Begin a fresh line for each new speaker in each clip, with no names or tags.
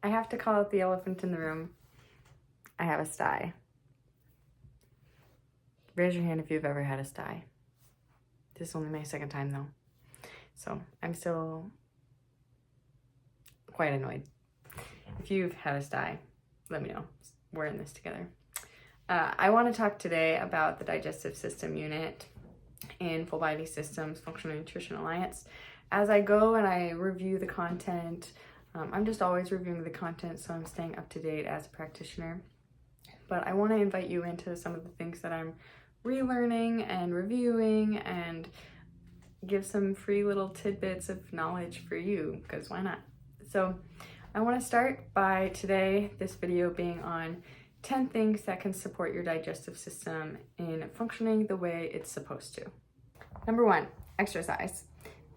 I have to call out the elephant in the room. I have a sty. Raise your hand if you've ever had a sty. This is only my second time though. So I'm still quite annoyed. If you've had a sty, let me know. We're in this together. I want to talk today about the digestive system unit in Full Body Systems Functional Nutrition Alliance. As I go and I review the content, I'm just always reviewing the content, so I'm staying up to date as a practitioner. But I want to invite you into some of the things that I'm relearning and reviewing and give some free little tidbits of knowledge for you, because why not? So I want to start by today, this video being on 10 things that can support your digestive system in functioning the way it's supposed to. Number 1, exercise.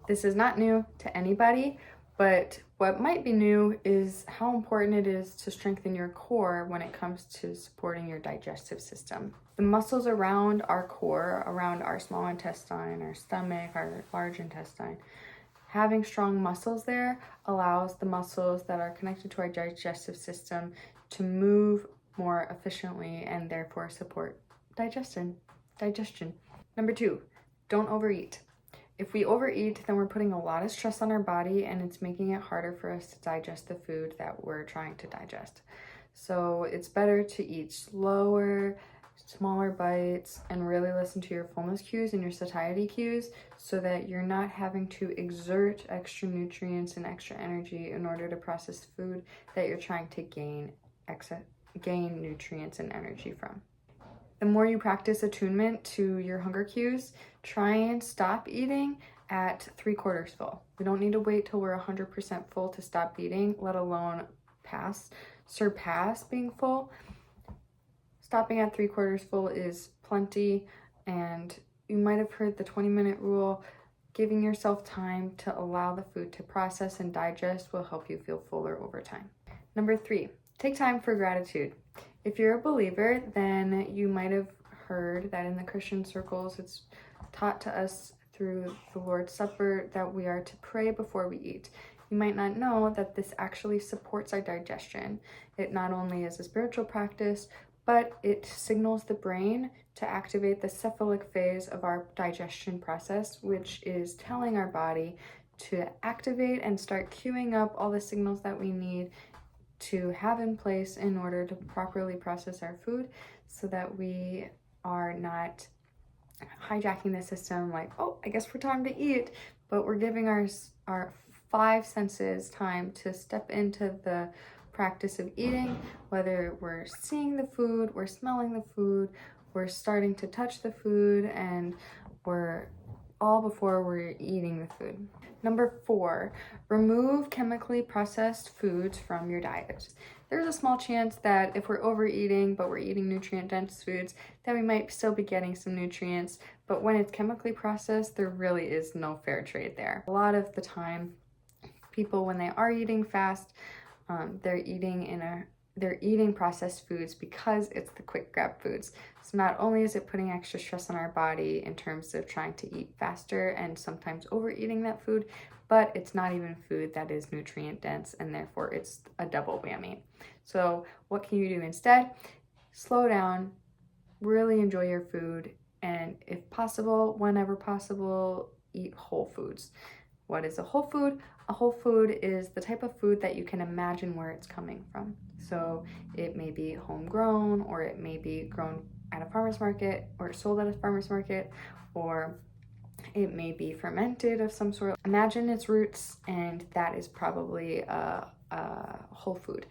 This is not new to anybody, but what might be new is how important it is to strengthen your core when it comes to supporting your digestive system. The muscles around our core, around our small intestine, our stomach, our large intestine, having strong muscles there allows the muscles that are connected to our digestive system to move more efficiently and therefore support digestion. Number 2, don't overeat. If we overeat, then we're putting a lot of stress on our body and it's making it harder for us to digest the food that we're trying to digest. So it's better to eat slower, smaller bites, and really listen to your fullness cues and your satiety cues so that you're not having to exert extra nutrients and extra energy in order to process food that you're trying to gain nutrients and energy from. The more you practice attunement to your hunger cues, try and stop eating at 3/4 full. We don't need to wait till we're 100% full to stop eating, let alone surpass being full. Stopping at 3/4 full is plenty, and you might have heard the 20-minute rule. Giving yourself time to allow the food to process and digest will help you feel fuller over time. Number 3, take time for gratitude. If you're a believer, then you might have heard that in the Christian circles, it's taught to us through the Lord's Supper that we are to pray before we eat. You might not know that this actually supports our digestion. It not only is a spiritual practice, but it signals the brain to activate the cephalic phase of our digestion process, which is telling our body to activate and start queuing up all the signals that we need to have in place in order to properly process our food so that we are not hijacking the system like, oh, I guess we're time to eat, but we're giving our 5 senses time to step into the practice of eating, whether we're seeing the food, we're smelling the food, we're starting to touch the food, and we're all before we're eating the food. Number 4, remove chemically processed foods from your diet. There's a small chance that if we're overeating, but we're eating nutrient-dense foods, that we might still be getting some nutrients, but when it's chemically processed, there really is no fair trade there. A lot of the time, people, when they are eating fast, they're eating processed foods because it's the quick grab foods. So not only is it putting extra stress on our body in terms of trying to eat faster and sometimes overeating that food, but it's not even food that is nutrient dense, and therefore it's a double whammy. So what can you do instead? Slow down, really enjoy your food, and if possible, whenever possible, eat whole foods. What is a whole food? A whole food is the type of food that you can imagine where it's coming from. So it may be homegrown, or it may be grown at a farmer's market, or sold at a farmer's market, or it may be fermented of some sort. Imagine its roots, and that is probably a whole food.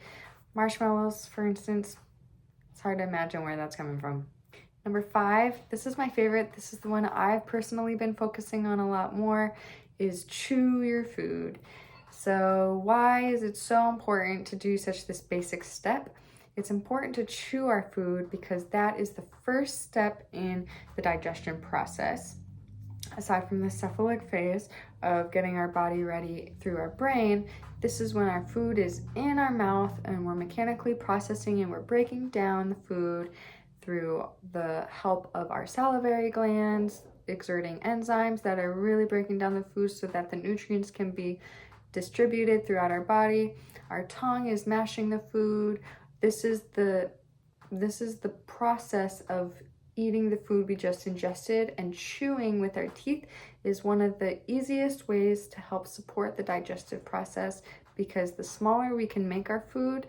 Marshmallows, for instance, it's hard to imagine where that's coming from. Number 5, this is my favorite. This is the one I've personally been focusing on a lot more, is chew your food. So why is it so important to do this basic step? It's important to chew our food because that is the first step in the digestion process. Aside from the cephalic phase of getting our body ready through our brain, this is when our food is in our mouth and we're mechanically processing and we're breaking down the food through the help of our salivary glands, exerting enzymes that are really breaking down the food so that the nutrients can be distributed throughout our body. Our tongue is mashing the food. This is the process of eating the food we just ingested, and chewing with our teeth is one of the easiest ways to help support the digestive process, because the smaller we can make our food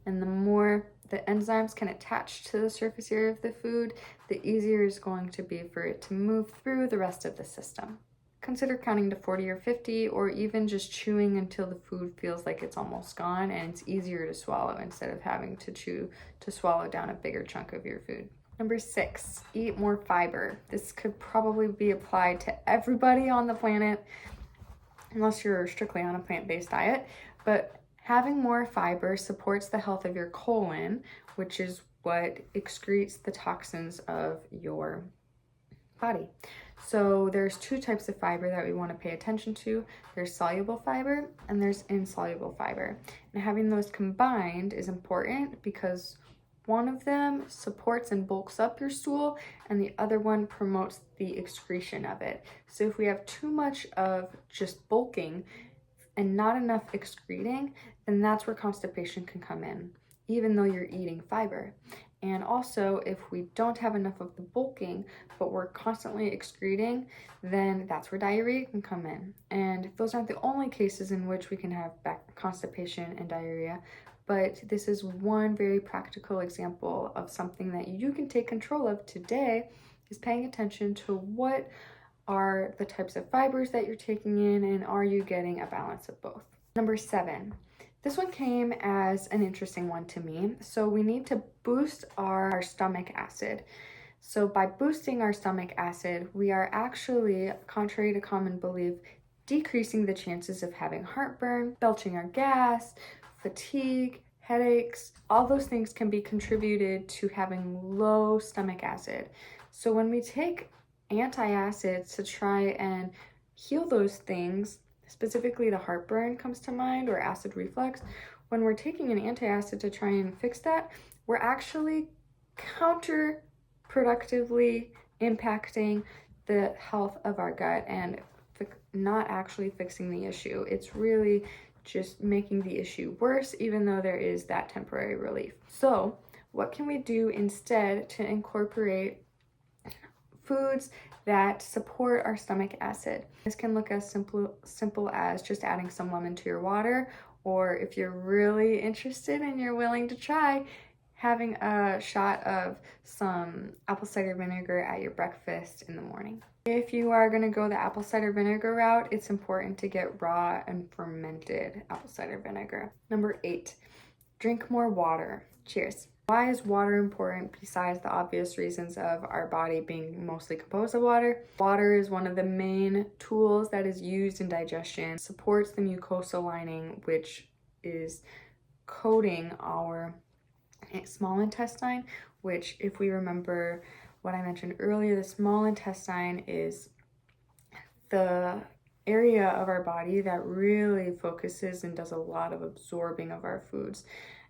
and the more the enzymes can attach to the surface area of the food, the easier it's going to be for it to move through the rest of the system. Consider counting to 40 or 50, or even just chewing until the food feels like it's almost gone and it's easier to swallow instead of having to swallow down a bigger chunk of your food. Number 6, eat more fiber. This could probably be applied to everybody on the planet, unless you're strictly on a plant-based diet, but having more fiber supports the health of your colon, which is what excretes the toxins of your body. So there's 2 types of fiber that we want to pay attention to. There's soluble fiber and there's insoluble fiber. And having those combined is important because one of them supports and bulks up your stool and the other one promotes the excretion of it. So if we have too much of just bulking and not enough excreting, then that's where constipation can come in, even though you're eating fiber. And also, if we don't have enough of the bulking, but we're constantly excreting, then that's where diarrhea can come in. And those aren't the only cases in which we can have constipation and diarrhea, but this is one very practical example of something that you can take control of today, is paying attention to what are the types of fibers that you're taking in, and are you getting a balance of both. Number 7. This one came as an interesting one to me. So we need to boost our stomach acid. So by boosting our stomach acid, we are actually, contrary to common belief, decreasing the chances of having heartburn, belching our gas, fatigue, headaches. All those things can be contributed to having low stomach acid. So when we take antacids to try and heal those things, specifically the heartburn comes to mind, or acid reflux, when we're taking an antacid to try and fix that, we're actually counterproductively impacting the health of our gut and not actually fixing the issue. It's really just making the issue worse, even though there is that temporary relief. So what can we do instead to incorporate foods that support our stomach acid? This can look as simple as just adding some lemon to your water, or if you're really interested and you're willing to try, having a shot of some apple cider vinegar at your breakfast in the morning. If you are going to go the apple cider vinegar route, it's important to get raw and fermented apple cider vinegar. Number 8, drink more water. Cheers. Why is water important besides the obvious reasons of our body being mostly composed of water? Water is one of the main tools that is used in digestion. It supports the mucosal lining, which is coating our small intestine, which, if we remember what I mentioned earlier, the small intestine is the area of our body that really focuses and does a lot of absorbing of our foods.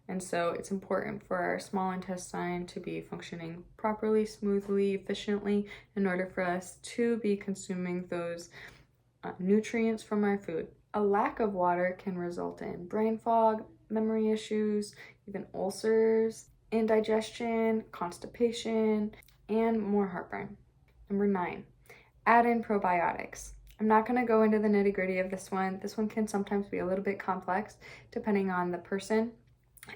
And so it's important for our small intestine to be functioning properly, smoothly, efficiently, in order for us to be consuming those nutrients from our food. A lack of water can result in brain fog, memory issues, even ulcers, indigestion, constipation, and more heartburn. Number 9, add in probiotics. I'm not going to go into the nitty-gritty of this one. This one can sometimes be a little bit complex depending on the person.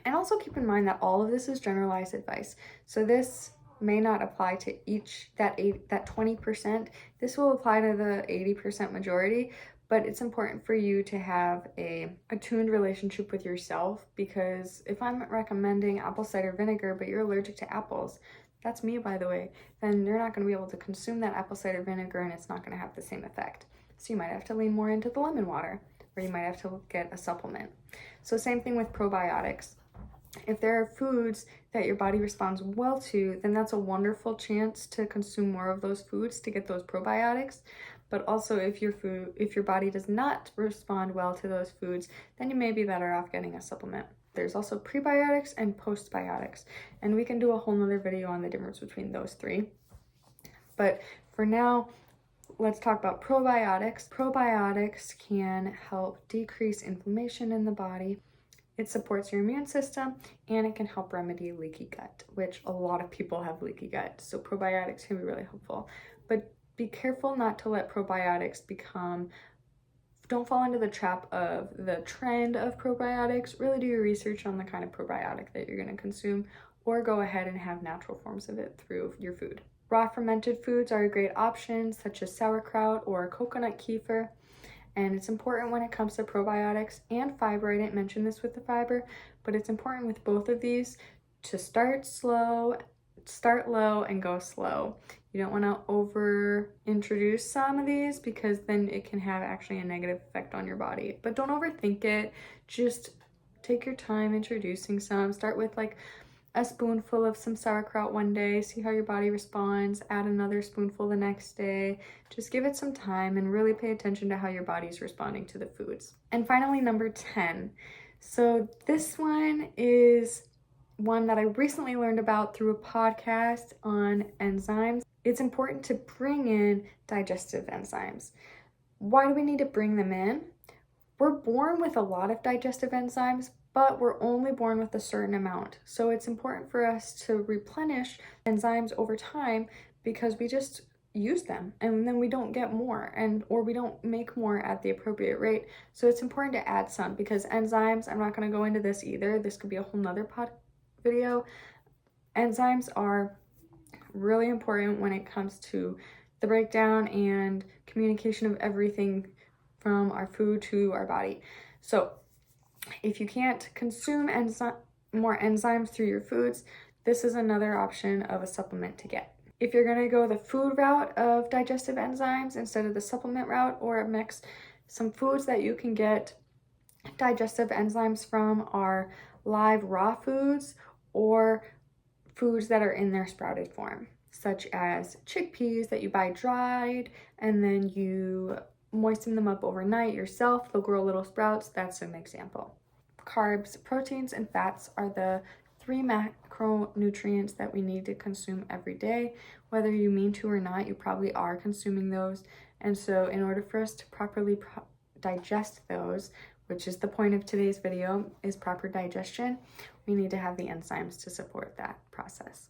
And also keep in mind that all of this is generalized advice. So this may not apply to each, that 20%. This will apply to the 80% majority, but it's important for you to have a attuned relationship with yourself, because if I'm recommending apple cider vinegar, but you're allergic to apples, that's me, by the way, then you're not going to be able to consume that apple cider vinegar and it's not going to have the same effect. So you might have to lean more into the lemon water, or you might have to get a supplement. So same thing with probiotics. If there are foods that your body responds well to, then that's a wonderful chance to consume more of those foods to get those probiotics. But also if your body does not respond well to those foods, then you may be better off getting a supplement. There's also prebiotics and postbiotics, and we can do a whole nother video on the difference between those 3. But for now, let's talk about probiotics. Probiotics can help decrease inflammation in the body. It supports your immune system, and it can help remedy leaky gut, which a lot of people have leaky gut. So probiotics can be really helpful. But be careful not to let probiotics don't fall into the trap of the trend of probiotics. Really do your research on the kind of probiotic that you're going to consume, or go ahead and have natural forms of it through your food. Raw fermented foods are a great option, such as sauerkraut or coconut kefir. And it's important when it comes to probiotics and fiber. I didn't mention this with the fiber, but it's important with both of these to start low, and go slow. You don't want to over introduce some of these, because then it can have actually a negative effect on your body. But don't overthink it. Just take your time introducing some. Start with like a spoonful of some sauerkraut one day, see how your body responds, add another spoonful the next day. Just give it some time and really pay attention to how your body's responding to the foods. And finally, number 10. So this one is one that I recently learned about through a podcast on enzymes. It's important to bring in digestive enzymes. Why do we need to bring them in? We're born with a lot of digestive enzymes, but we're only born with a certain amount. So it's important for us to replenish enzymes over time, because we just use them and then we don't get more, or we don't make more at the appropriate rate. So it's important to add some, because enzymes, I'm not going to go into this either. This could be a whole nother video. Enzymes are really important when it comes to the breakdown and communication of everything from our food to our body. So if you can't consume more enzymes through your foods, this is another option of a supplement to get. If you're going to go the food route of digestive enzymes instead of the supplement route, or a mix, some foods that you can get digestive enzymes from are live raw foods, or foods that are in their sprouted form, such as chickpeas that you buy dried and then you moisten them up overnight yourself. They'll grow little sprouts. That's an example. Carbs, proteins, and fats are the 3 macronutrients that we need to consume every day. Whether you mean to or not, you probably are consuming those. And so in order for us to properly digest those, which is the point of today's video, is proper digestion, we need to have the enzymes to support that process.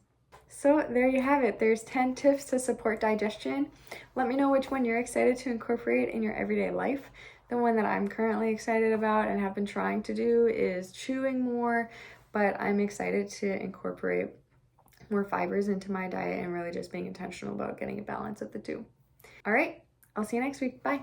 So there you have it. There's 10 tips to support digestion. Let me know which one you're excited to incorporate in your everyday life. The one that I'm currently excited about and have been trying to do is chewing more, but I'm excited to incorporate more fibers into my diet and really just being intentional about getting a balance of the two. All right, I'll see you next week. Bye.